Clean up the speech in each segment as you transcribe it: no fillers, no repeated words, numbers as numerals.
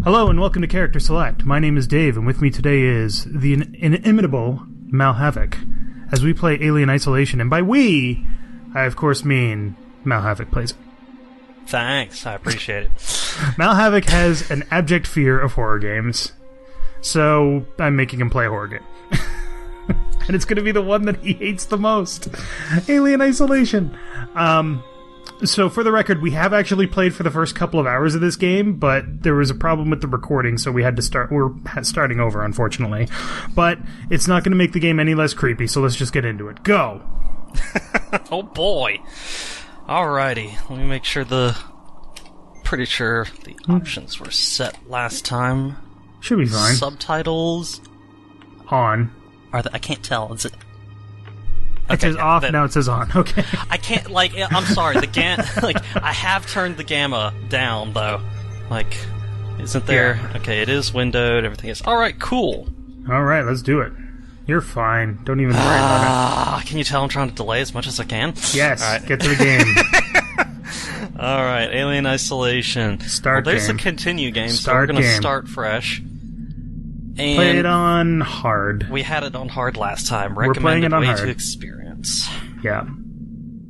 Hello and welcome to Character Select. My name is Dave, and with me today is the inimitable Malhavoc, as we play Alien Isolation. And by we, I of course mean Malhavoc plays it. Thanks, I appreciate it. Malhavoc has an abject fear of horror games, so I'm making him play a horror game. And it's going to be the one that he hates the most. Alien Isolation. So for the record, we have actually played for the first couple of hours of this game, but there was a problem with the recording, so we had to start. We're starting over, unfortunately. But it's not going to make the game any less creepy, so let's just get into it. Go! Oh boy. Alrighty, let me make sure pretty sure the options were set last time. Should be fine. Subtitles On. I can't tell. Is it? It says off, now it says on. Okay. I can't, I'm sorry, I have turned the gamma down, though. Isn't there? Yeah. Okay, it is windowed, everything is. Alright, cool. Alright, let's do it. You're fine. Don't even worry about it. Can you tell I'm trying to delay as much as I can? Yes, right. Get to the game. Alright, Alien Isolation. Start there's game. a continue game, so we're going to start fresh. And play it on hard. We had it on hard last time. We're playing it on hard. To experience. Yeah.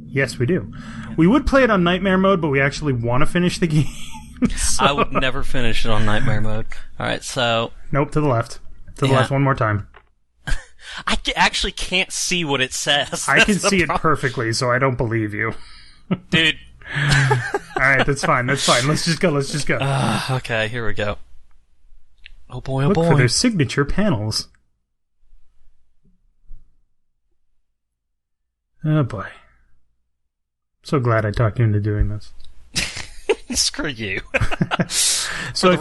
Yes, we do. We would play it on nightmare mode, but we actually want to finish the game. So. I would never finish it on nightmare mode. Alright, so... Nope, to the left. To the left one more time. I actually can't see what it says. I can see it perfectly, so I don't believe you. Dude. Alright, that's fine. Let's just go. Okay, here we go. Oh boy, Look for their signature panels. Oh boy. So glad I talked you into doing this. Screw you. So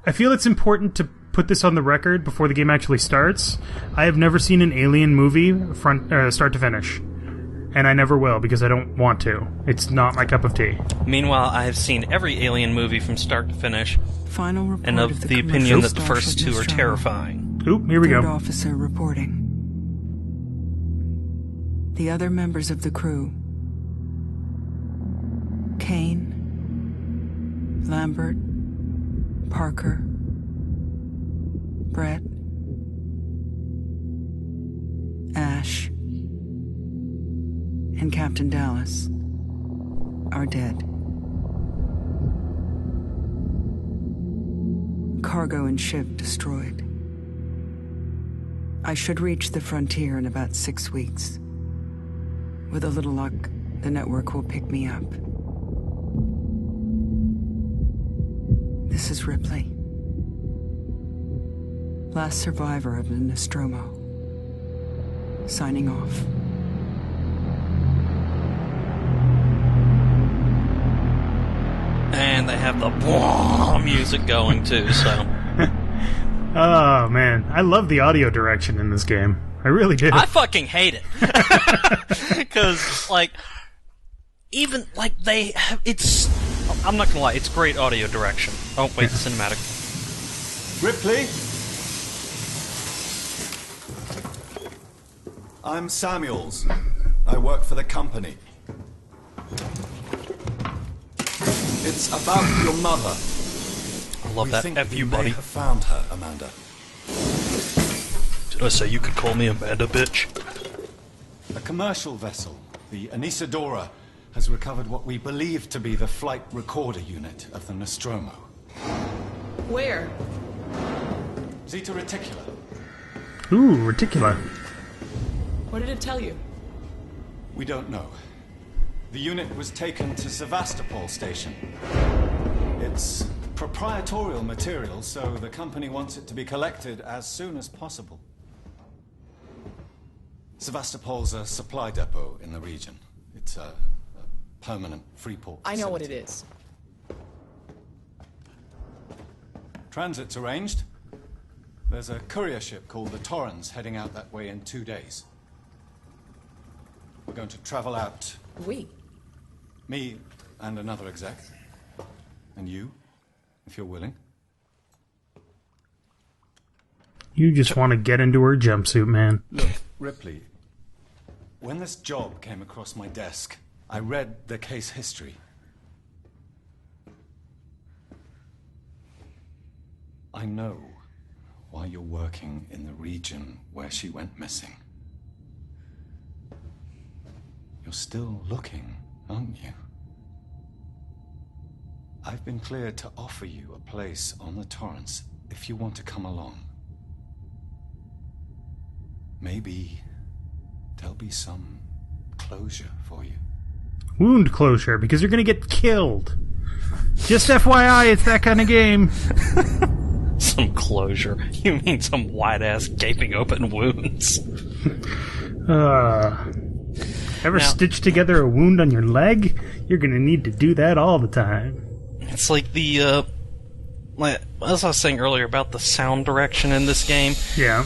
I feel it's important to put this on the record before the game actually starts. I have never seen an Alien movie start to finish. And I never will, because I don't want to. It's not my cup of tea. Meanwhile, I have seen every Alien movie from start to finish. Final report and of the opinion that the first two are terrifying. Oop, here we go. Third officer reporting. The other members of the crew. Kane, Lambert, Parker, Brett, Ash, and Captain Dallas are dead. Cargo and ship destroyed. I should reach the frontier in about 6 weeks. With a little luck, the network will pick me up. This is Ripley. Last survivor of the Nostromo. Signing off. And they have the music going too, so. Oh man, I love the audio direction in this game. I really do. I fucking hate it. Because, I'm not gonna lie, it's great audio direction. Oh, wait, cinematic. Ripley? I'm Samuels. I work for the company. It's about your mother. I love that. F you, buddy. May have found her, Amanda. Did I say you could call me Amanda, bitch? A commercial vessel, the Anisadora, has recovered what we believe to be the flight recorder unit of the Nostromo. Where? Zeta Reticula. Ooh, Reticula. What did it tell you? We don't know. The unit was taken to Sevastopol station. It's proprietorial material, so the company wants it to be collected as soon as possible. Sevastopol's a supply depot in the region. It's a permanent free port facility. I know what it is. Transit's arranged. There's a courier ship called the Torrens heading out that way in 2 days. We're going to travel out. We? Me and another exec. And you, if you're willing. You just want to get into her jumpsuit, man. Look, Ripley, when this job came across my desk, I read the case history. I know why you're working in the region where she went missing. You're still looking, aren't you? I've been cleared to offer you a place on the Torrens if you want to come along. Maybe there'll be some closure for you. Wound closure, because you're gonna get killed. Just FYI, it's that kind of game. Some closure. You mean some wide-ass gaping open wounds? Ever stitch together a wound on your leg? You're gonna need to do that all the time. It's like the, as I was saying earlier about the sound direction in this game. Yeah.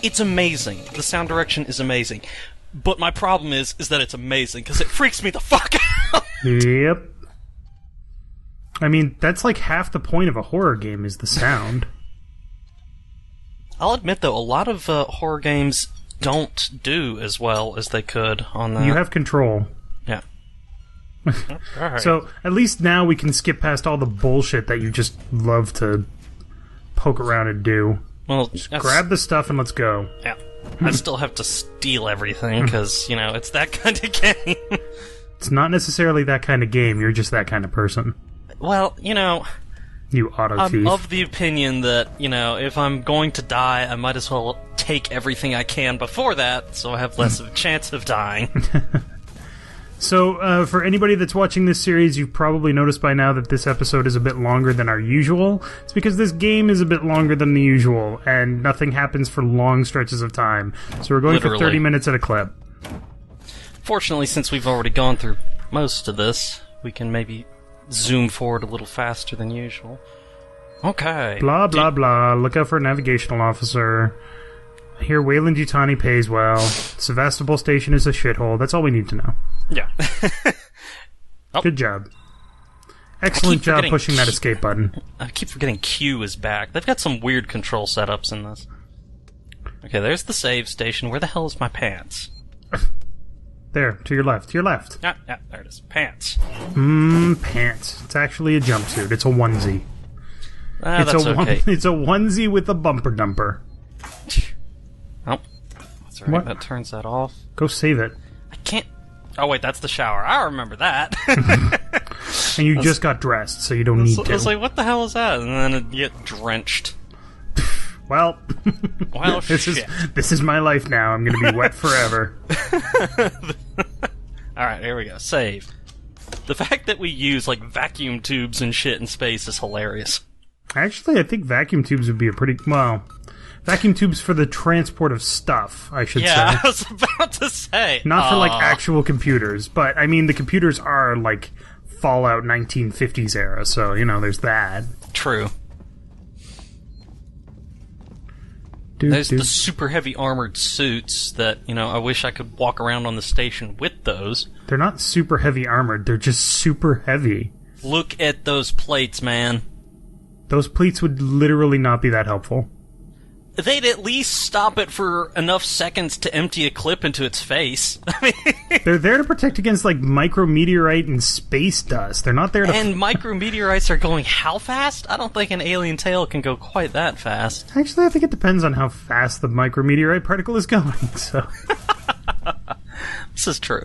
It's amazing. The sound direction is amazing. But my problem is that it's amazing, because it freaks me the fuck out! Yep. I mean, that's like half the point of a horror game is the sound. I'll admit, though, a lot of horror games don't do as well as they could on that. You have control. Yeah. Alright. So, at least now we can skip past all the bullshit that you just love to poke around and do. Well, just grab the stuff and let's go. Yeah. I still have to steal everything, because, you know, it's that kind of game. It's not necessarily that kind of game, you're just that kind of person. Well, you know... You auto thief. I'm of the opinion that, you know, if I'm going to die, I might as well take everything I can before that, so I have less of a chance of dying. So, for anybody that's watching this series, you've probably noticed by now that this episode is a bit longer than our usual. It's because this game is a bit longer than the usual, and nothing happens for long stretches of time. So we're going for 30 minutes at a clip. Fortunately, since we've already gone through most of this, we can maybe zoom forward a little faster than usual. Okay. Blah, blah, blah. Look out for a navigational officer. Here, Wayland Yutani pays well. Sevastopol Station is a shithole. That's all we need to know. Yeah. Good job. Excellent job pushing that escape button. I keep forgetting Q is back. They've got some weird control setups in this. Okay, there's the save station. Where the hell is my pants? There, to your left. To your left. Yeah, there it is. Pants. Pants. It's actually a jumpsuit. It's a onesie. That's okay. It's a onesie with a bumper dumper. Oh, that's alright. What? That turns that off. Go save it. I can't... Oh, wait, that's the shower. I remember that. And you just got dressed, so you don't need to. I was like, what the hell is that? And then you get drenched. Well, this shit. is my life now. I'm going to be wet forever. Alright, here we go. Save. The fact that we use, like, vacuum tubes and shit in space is hilarious. Actually, I think vacuum tubes would be a pretty... Well, vacuum tubes for the transport of stuff, I should say. Yeah, I was about to say. Not for, like, actual computers. But, I mean, the computers are, like, Fallout 1950s era, so, you know, there's that. True. There's the super heavy armored suits that, you know, I wish I could walk around on the station with those. They're not super heavy armored, they're just super heavy. Look at those plates, man. Those plates would literally not be that helpful. They'd at least stop it for enough seconds to empty a clip into its face. They're there to protect against, like, micrometeorite and space dust. They're not there to... And micrometeorites are going how fast? I don't think an alien tail can go quite that fast. Actually, I think it depends on how fast the micrometeorite particle is going, so... This is true.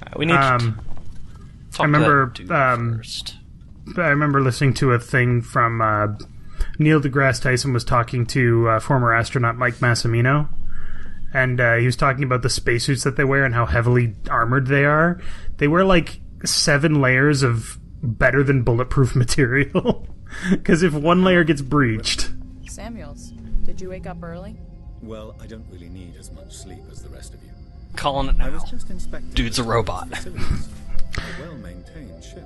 Right, we need to talk to that dude first. I remember listening to a thing from... Neil deGrasse Tyson was talking to former astronaut Mike Massimino, and he was talking about the spacesuits that they wear and how heavily armored they are. They wear, like, 7 layers of better than bulletproof material, because if one layer gets breached... Samuels, did you wake up early? Well, I don't really need as much sleep as the rest of you. Calling it now. I was just inspecting... Dude's a robot. A well-maintained ship.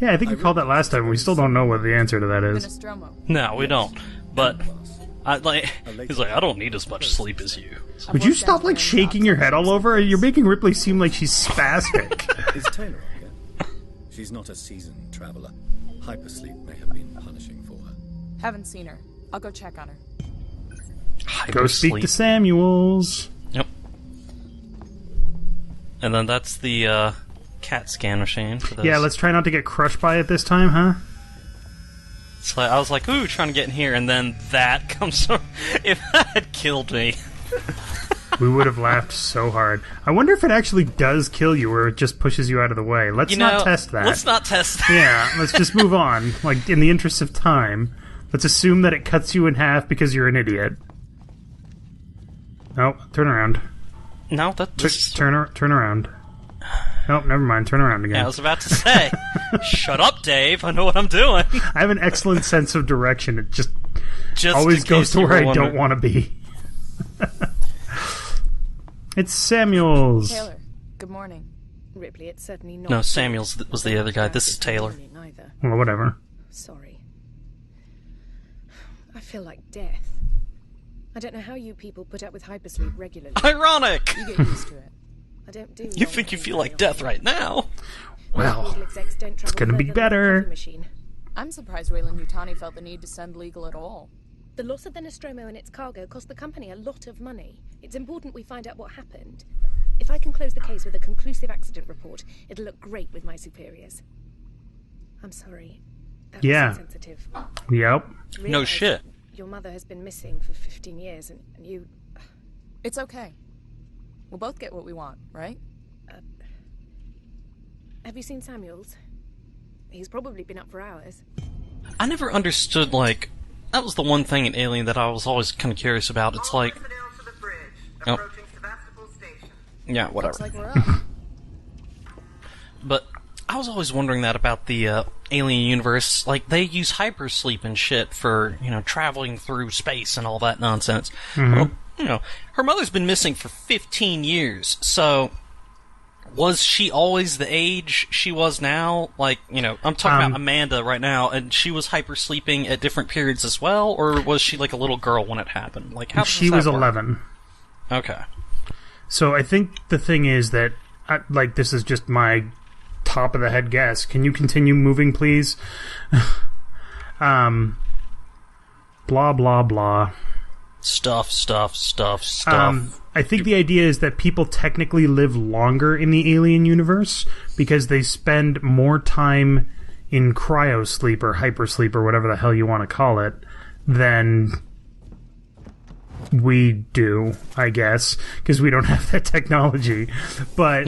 Yeah, I think you called that last time, and we still don't know what the answer to that is. Minestromo. No, we don't. But, he's like, I don't need as much sleep as you. Would you stop, like, shaking your head all over? You're making Ripley seem like she's spastic. Is Taylor up here? She's not a seasoned traveler. Hypersleep may have been punishing for her. Haven't seen her. I'll go check on her. Go speak to Samuels. Yep. And then that's the, CAT scan machine for those. Yeah, let's try not to get crushed by it this time, huh? So I was like, ooh, trying to get in here, and then that comes from... If that had killed me... We would have laughed so hard. I wonder if it actually does kill you, or it just pushes you out of the way. Let's not test that. Let's not test that. Yeah, let's just move on. Like, in the interest of time, let's assume that it cuts you in half because you're an idiot. Oh, turn around. No, that's... Turn around. Nope, never mind. Turn around again. Yeah, I was about to say, shut up, Dave. I know what I'm doing. I have an excellent sense of direction. It just always goes to where I don't want to be. It's Samuels. Taylor, good morning. Ripley, it's certainly not... No, Samuels was the other guy. This is Taylor. Well, whatever. Sorry. I feel like death. I don't know how you people put up with hypersleep regularly. Ironic! You get used to it. I don't do... You think you feel like death right now? Well, it's gonna be better. I'm surprised Weyland-Yutani felt the need to send legal at all. The loss of the Nostromo and its cargo cost the company a lot of money. It's important we find out what happened. If I can close the case with a conclusive accident report, it'll look great with my superiors. I'm sorry. That was insensitive. Yep. No shit. Your mother has been missing for 15 years, and you... It's okay. We'll both get what we want, right? Have you seen Samuels? He's probably been up for hours. I never understood, like... That was the one thing in Alien that I was always kind of curious about. It's like... Oh. Yeah, whatever. Looks like we're up. But I was always wondering that about the Alien universe. Like, they use hypersleep and shit for, traveling through space and all that nonsense. Mm-hmm. Well, her mother's been missing for 15 years, so... Was she always the age she was now? Like, I'm talking about Amanda right now, and she was hypersleeping at different periods as well, or was she like a little girl when it happened? Like, how she was 11. Okay. So I think the thing is that, this is just my top of the head guess. Can you continue moving, please? Blah blah blah. Stuff. I think the idea is that people technically live longer in the Alien universe because they spend more time in cryosleep or hypersleep or whatever the hell you want to call it than we do, I guess, because we don't have that technology. But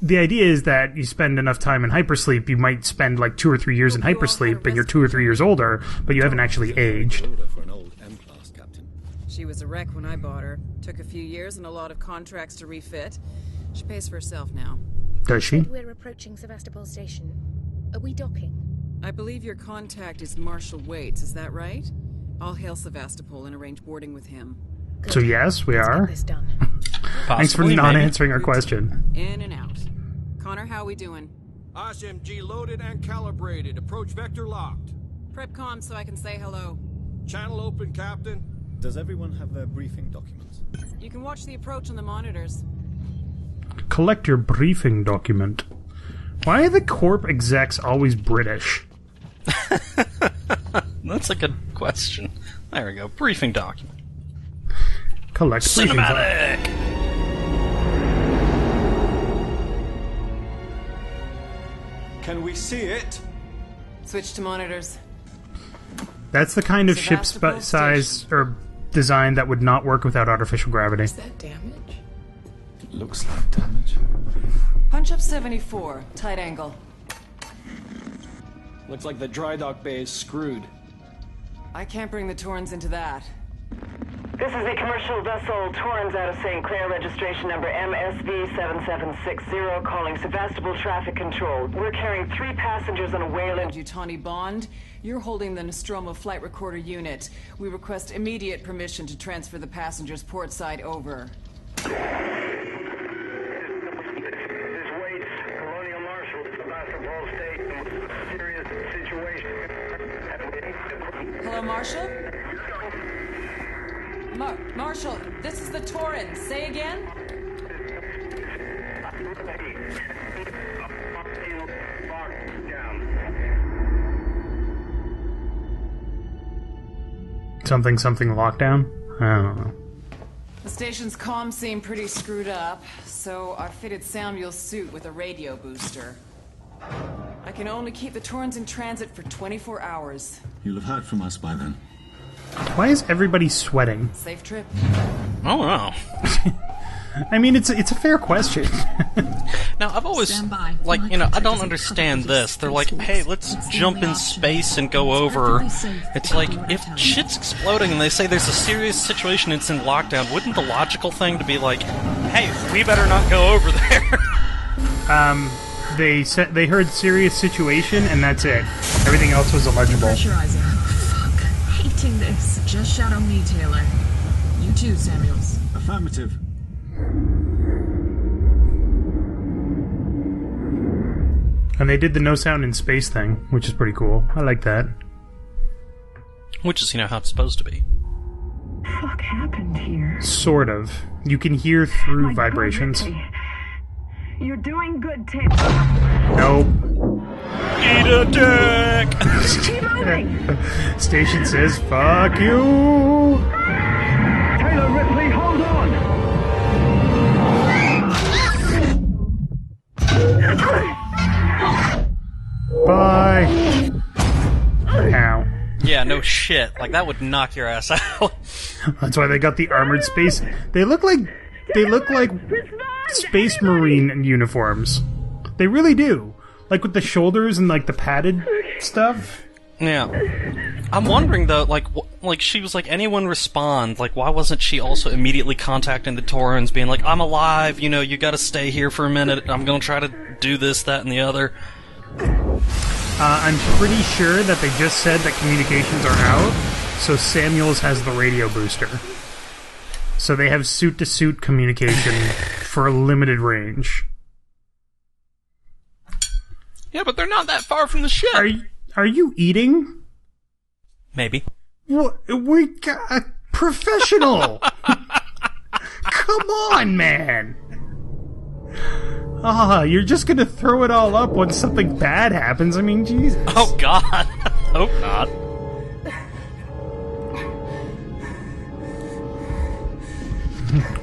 the idea is that you spend enough time in hypersleep, you might spend like 2 or 3 years in hypersleep, and you're 2 or 3 years older, but you haven't actually aged. She was a wreck when I bought her. Took a few years and a lot of contracts to refit. She pays for herself now. Does she? We're approaching Sevastopol station. Are we docking? I believe your contact is Marshal Waits, is that right? I'll hail Sevastopol and arrange boarding with him. Good. So yes, we are. Get this done. Thanks for not answering our question. In and out. Connor, how we doing? SMG loaded and calibrated. Approach vector locked. Prep comm so I can say hello. Channel open, Captain. Does everyone have their briefing documents? You can watch the approach on the monitors. Collect your briefing document. Why are the Corp execs always British? That's a good question. There we go. Briefing document. Collect cinematic. Can we see it? Switch to monitors. That's the kind of ship size or design that would not work without artificial gravity. Is that damage? It looks like damage. Punch up 74. Tight angle. Looks like the dry dock bay is screwed. I can't bring the Torrens into that. This is a commercial vessel, Torrens out of St. Clair, registration number MSV7760, calling Sevastopol Traffic Control. We're carrying 3 passengers on a Weyland-Yutani Bond. You're holding the Nostromo flight recorder unit. We request immediate permission to transfer the passengers port side over. This is Waits, Colonial Marshal, Sevastopol State, serious situation. Hello, Marshal? Marshal, this is the Torrens. Say again? Something lockdown? I don't know. The station's comms seem pretty screwed up, so I fitted Samuel's suit with a radio booster. I I can only keep the Torrens in transit for 24 hours. You'll have heard from us by then. Why is everybody sweating? Safe trip. Oh, wow. I mean, it's a fair question. Now, I've always, like, you know, I don't understand this. They're like, hey, let's jump in space and go over. It's like, if shit's exploding and they say there's a serious situation, it's in lockdown, wouldn't the logical thing to be like, hey, we better not go over there? They heard serious situation, and that's it. Everything else was illegible. Pressurizing. Fuck. Hating this. Just shadow me, Taylor. You too, Samuels. Affirmative. And they did the no sound in space thing, which is pretty cool. I like that. Which is, you know, how it's supposed to be. What happened here? Sort of. You can hear through vibrations. You're doing good, Taylor. Nope. Eat a dick! Keep moving! Station says, fuck you! Taylor Ripley, hold on! Bye! Ow. Yeah, no shit. Like, that would knock your ass out. That's why they got the armored space. They look like Space Marine uniforms. They really do. Like with the shoulders and like the padded stuff. Yeah. I'm wondering though, like she was like, anyone respond? Like, why wasn't she also immediately contacting the Torrens, being like, I'm alive, you know, you gotta stay here for a minute, I'm gonna try to do this, that, and the other. I'm pretty sure that they just said that communications are out, so Samuels has the radio booster. So they have suit-to-suit communication for a limited range. Yeah, but they're not that far from the ship. Are you eating? Maybe. We got professional. Come on, man. You're just gonna throw it all up when something bad happens. I mean, Jesus. Oh God. Hope not.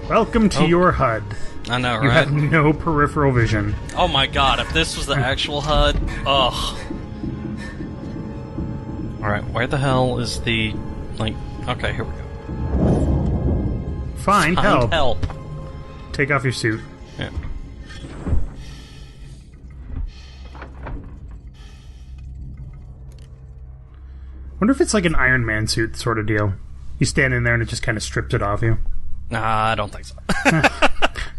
Welcome to your HUD. I know, right? You have no peripheral vision. Oh my God, if this was the actual HUD, ugh. Alright, where the hell is the, like, okay, here we go. Find help. help. Take off your suit. Yeah. Wonder if it's like an Iron Man suit sort of deal. You stand in there and it just kind of strips it off you. Nah, I don't think so.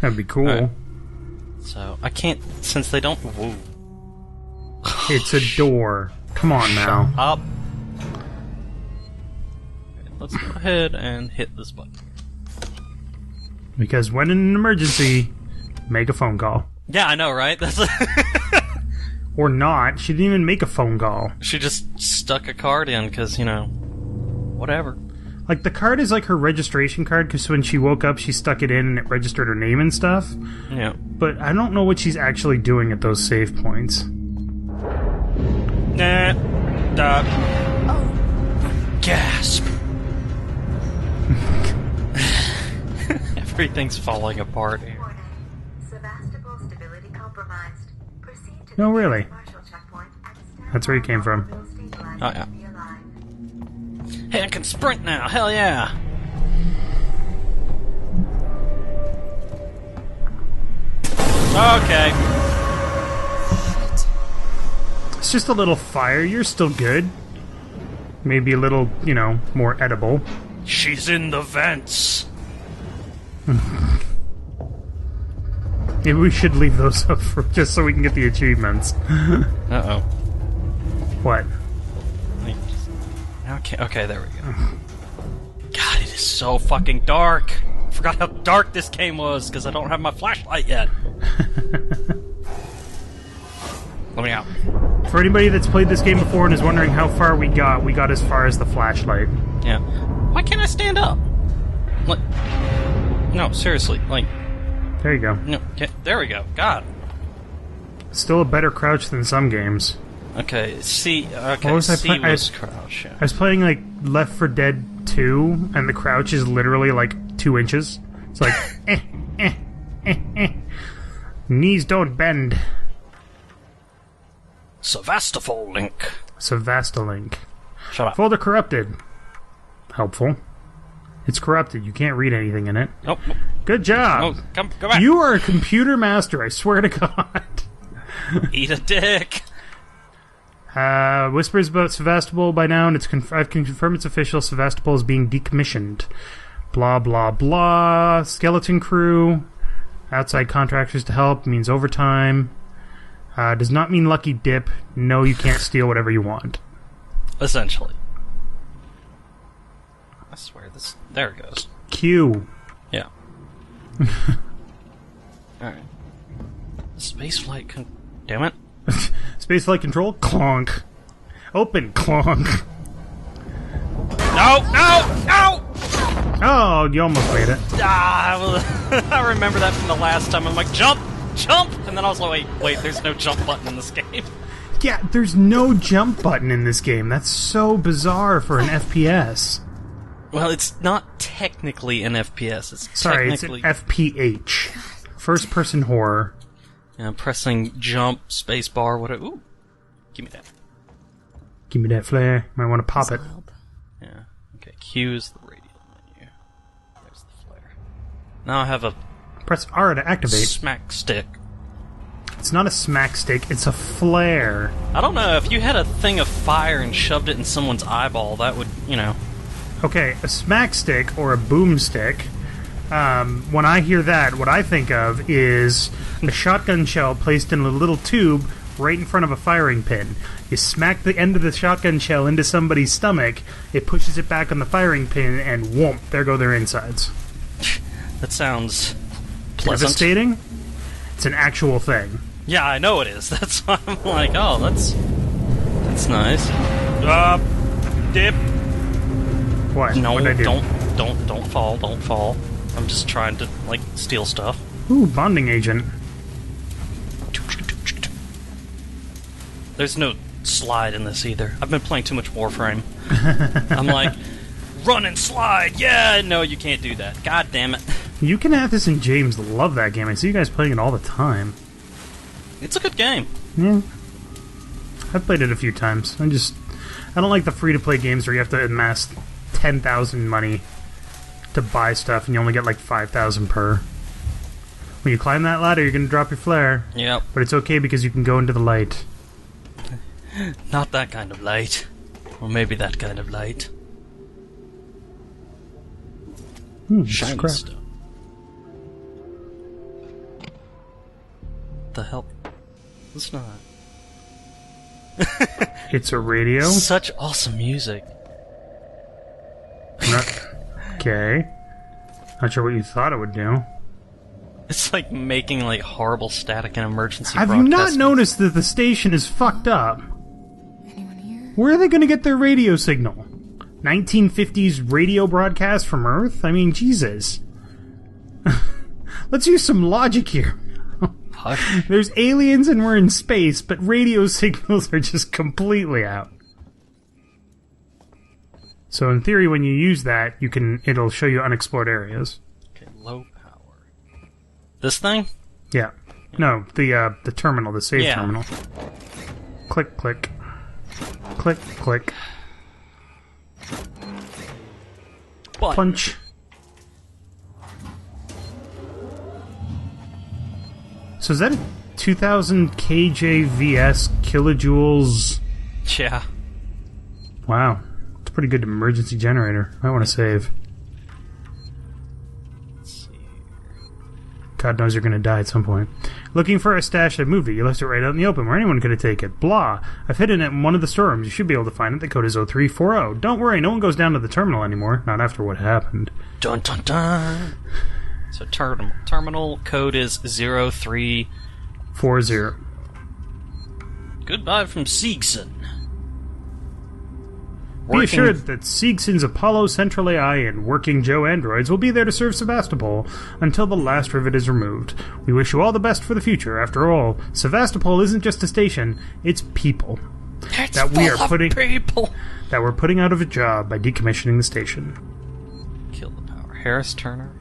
That'd be cool. Right. So, I can't, since they don't... Whoa. It's a door. Come on now. Shut up. Okay, let's go ahead and hit this button. Because when in an emergency, make a phone call. Yeah, I know, right? That's Or not. She didn't even make a phone call. She just stuck a card in, because, you know, whatever. Like, the card is like her registration card, because when she woke up, she stuck it in and it registered her name and stuff. Yeah. But I don't know what she's actually doing at those save points. Nah. Gasp. Everything's falling apart here. Sevastopol stability compromised. Proceed to No, really. commercial checkpoint and stand That's where you came from. Oh, yeah. Hey, I can sprint now! Hell yeah! Okay. It's just a little fire. You're still good. Maybe a little, you know, more edible. She's in the vents! Maybe we should leave those up for just so we can get the achievements. Uh-oh. What? Okay, there we go. God, it is so fucking dark! I forgot how dark this game was, because I don't have my flashlight yet. Let me out. For anybody that's played this game before and is wondering how far we got as far as the flashlight. Yeah. Why can't I stand up? Like, no, seriously, like... There you go. No, there we go. God. Still a better crouch than some games. Okay, C. Okay, What was C was crouch. Yeah. I was playing like Left 4 Dead 2, and the crouch is literally like 2 inches. It's like, knees don't bend. Sevastopol link. Sevastolink. Shut up. Folder corrupted. Helpful. It's corrupted. You can't read anything in it. Nope. Good job. Oh, come back. You are a computer master, I swear to God. Eat a dick. Whispers about Sevastopol by now, and I've confirmed it's official. Sevastopol is being decommissioned. Blah, blah, blah. Skeleton crew. Outside contractors to help. Means overtime. Does not mean lucky dip. No, you can't steal whatever you want. Essentially. I swear this... There it goes. Q. Yeah. Alright. Spaceflight Damn it. Spaceflight control? Clonk. Open. Clonk. No! No! No! Oh, you almost made it. I remember that from the last time. I'm like, jump! Jump! And then I was like, wait, there's no jump button in this game. Yeah, there's no jump button in this game. That's so bizarre for an FPS. Well, it's not technically an FPS. It's technically... it's an FPH. First person horror. Yeah, I'm pressing jump, spacebar, whatever. Ooh. Give me that. Give me that flare. Might want to pop it. Yeah. Okay, Q is the radial menu. There's the flare. Now I have a... Press R to activate. Smack stick. It's not a smack stick, it's a flare. I don't know, if you had a thing of fire and shoved it in someone's eyeball, that would, you know... Okay, a smack stick or a boom stick, when I hear that, what I think of is a shotgun shell placed in a little tube right in front of a firing pin. You smack the end of the shotgun shell into somebody's stomach, it pushes it back on the firing pin, and whoomp, there go their insides. That sounds pleasant. Devastating? It's an actual thing. Yeah, I know it is. That's why I'm like, oh, that's nice. Dip. What? No, What'd I do? don't fall. I'm just trying to, like, steal stuff. Ooh, bonding agent. There's no slide in this either. I've been playing too much Warframe. I'm like, run and slide! Yeah! No, you can't do that. God damn it. You can have this, and James love that game. I see you guys playing it all the time. It's a good game. Yeah. I've played it a few times. I don't like the free-to-play games where you have to amass 10,000 money to buy stuff, and you only get like 5,000 per. When you climb that ladder, you're going to drop your flare. Yep. But it's okay because you can go into the light. Not that kind of light. Or maybe that kind of light. Shiny crap. stuff. The hell? It's not. It's a radio? Such awesome music. Okay. Not sure what you thought it would do. It's like making like horrible static and emergency Have you not noticed that the station is fucked up? Anyone here? Where are they going to get their radio signal? 1950s radio broadcast from Earth? I mean, Jesus. Let's use some logic here. There's aliens and we're in space, but radio signals are just completely out. So in theory, when you use that, it'll show you unexplored areas. Okay, low power. This thing? Yeah. No, the terminal, the save terminal. Click, click. Click, click. What? Punch. So is that a 2000 kJVS kilojoules? Yeah. Wow. It's a pretty good emergency generator. I want to save. Let's see. God knows you're going to die at some point. Looking for a stash, I moved it. You left it right out in the open where anyone could have taken it. Blah. I've hidden it in one of the storerooms. You should be able to find it. The code is 0340. Don't worry, no one goes down to the terminal anymore. Not after what happened. Dun dun dun. So terminal code is 0340. Goodbye from Seegson. Be assured that Seegson's Apollo Central AI and Working Joe androids will be there to serve Sevastopol until the last rivet is removed. We wish you all the best for the future. After all, Sevastopol isn't just a station, it's people. It's that we're putting out of a job by decommissioning the station. Kill the power. Harris Turner?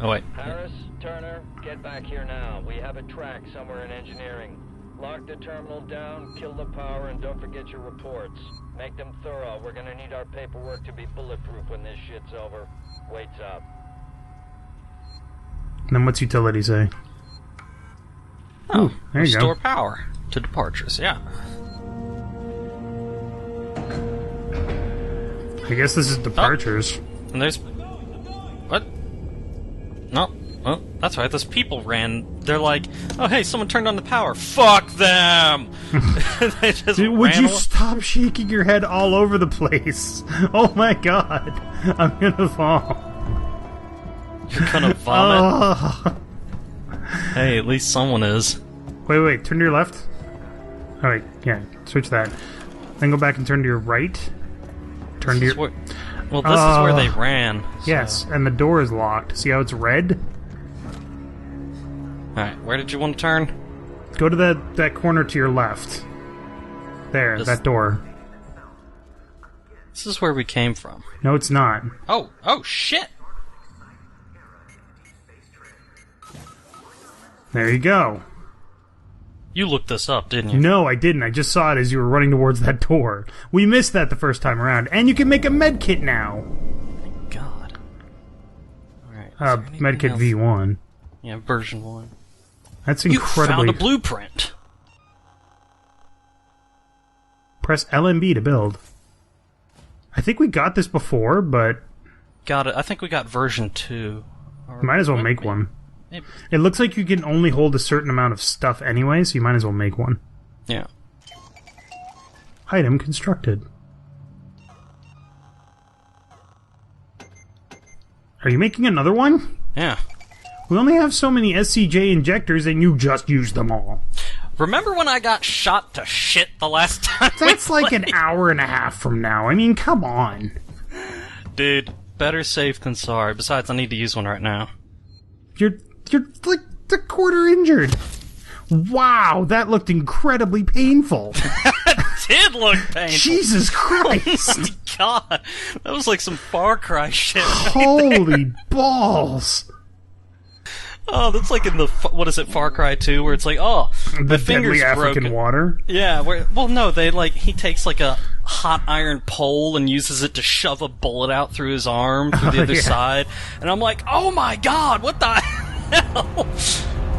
Oh wait. Harris, Turner, get back here now. We have a track somewhere in engineering. Lock the terminal down, kill the power, and don't forget your reports. Make them thorough. We're gonna need our paperwork to be bulletproof when this shit's over. Waits up. Then what's utility say? Oh, ooh, there you restore go. power to departures, yeah. I guess this is departures. Oh. And there's... What? No. Well, that's right, those people ran. They're like, oh hey, someone turned on the power. Fuck them! They just Dude, would ran you away. stop shaking your head all over the place? Oh my god. I'm gonna fall. You're gonna vomit? Hey, at least someone is. Wait, turn to your left. Oh wait, yeah, switch that. Then go back and turn to your right. Turn to your... Well, this is where they ran. So. Yes, and the door is locked. See how it's red? Alright, where did you want to turn? Go to that corner to your left. There, that door. This is where we came from. No, it's not. Oh shit! There you go. You looked this up, didn't you? No, I didn't. I just saw it as you were running towards that door. We missed that the first time around. And you can make a medkit now. Thank God. Alright. Medkit else? V1. Yeah, version 1. That's incredibly... You found a blueprint! Press LMB to build. I think we got this before, but... Got it. I think we got version 2. Might as well make one. Maybe. It looks like you can only hold a certain amount of stuff anyway, so you might as well make one. Yeah. Item constructed. Are you making another one? Yeah. We only have so many SCJ injectors and you just used them all. Remember when I got shot to shit the last time? That's like an hour and a half from now. I mean, come on. Dude, better safe than sorry. Besides, I need to use one right now. You're like a quarter injured. Wow, that looked incredibly painful. That did look painful. Jesus Christ. Oh my God. That was like some Far Cry shit. Holy balls. Oh, that's like in the, what is it, Far Cry 2, where it's like, oh, the finger's deadly African broken. water? Yeah, well, no, he takes like a hot iron pole and uses it to shove a bullet out through his arm, through the other side. And I'm like, oh my God, what the hell?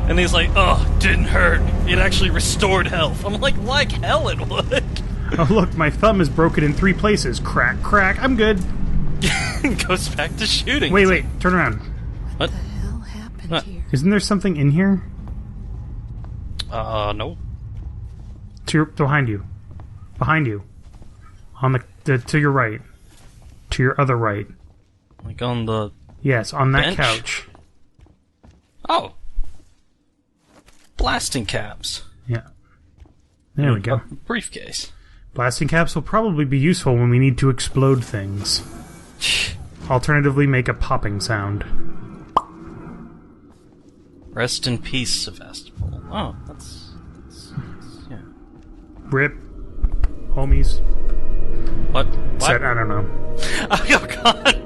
And he's like, oh, didn't hurt. It actually restored health. I'm like hell it would. Oh, look, my thumb is broken in 3 places. Crack, crack, I'm good. Goes back to shooting. Wait, turn around. What? What? Isn't there something in here? No. Behind you. Behind you. On the to your right. To your other right. Like on the... Yes, on that bench? couch. Oh. Blasting caps. Yeah. There we go. Briefcase. Blasting caps will probably be useful when we need to explode things. Alternatively, make a popping sound. Rest in peace, Sevastopol. Oh, that's yeah. Rip. Homies. What? Said, I don't know. Oh, God.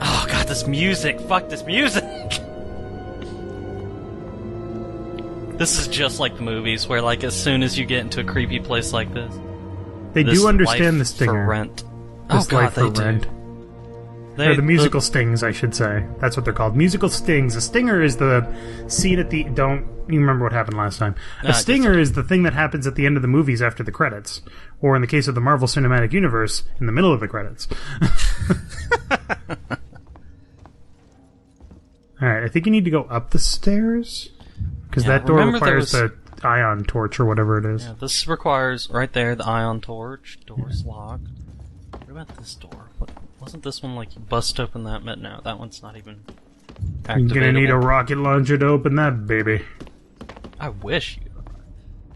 Oh, God, this music. Fuck this music. This is just like the movies, where, like, as soon as you get into a creepy place like this... They do understand the stinger. For rent. This oh, God, life for they rent. do. Or the musical stings, I should say. That's what they're called. Musical stings. A stinger is the scene at the... Don't you remember what happened last time. A stinger is the thing that happens at the end of the movies after the credits. Or in the case of the Marvel Cinematic Universe, in the middle of the credits. Alright, I think you need to go up the stairs. Because that door requires the ion torch or whatever it is. Yeah, this requires, right there, the ion torch. Door's locked. What about this door? Wasn't this one like you bust open that? No, that one's not even activatable. You're gonna need a rocket launcher to open that, baby. I wish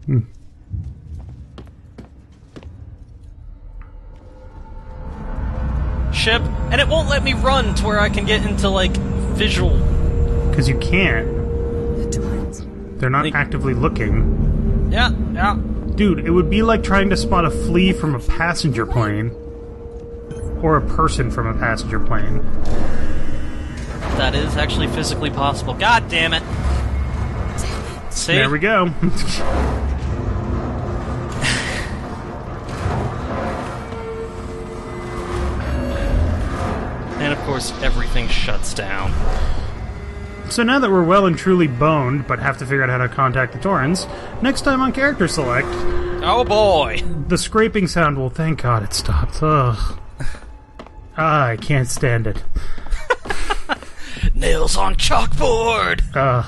you. Ship, and it won't let me run to where I can get into like visual. Because you can't. They're not actively looking. Yeah. Dude, it would be like trying to spot a flea from a passenger plane. Or a person from a passenger plane. That is actually physically possible. God damn it! See? There we go. And of course, everything shuts down. So now that we're well and truly boned, but have to figure out how to contact the Torrens, next time on Character Select... Oh boy! The scraping sound will... Thank God it stopped. Ugh. I can't stand it. Nails on chalkboard! Ugh.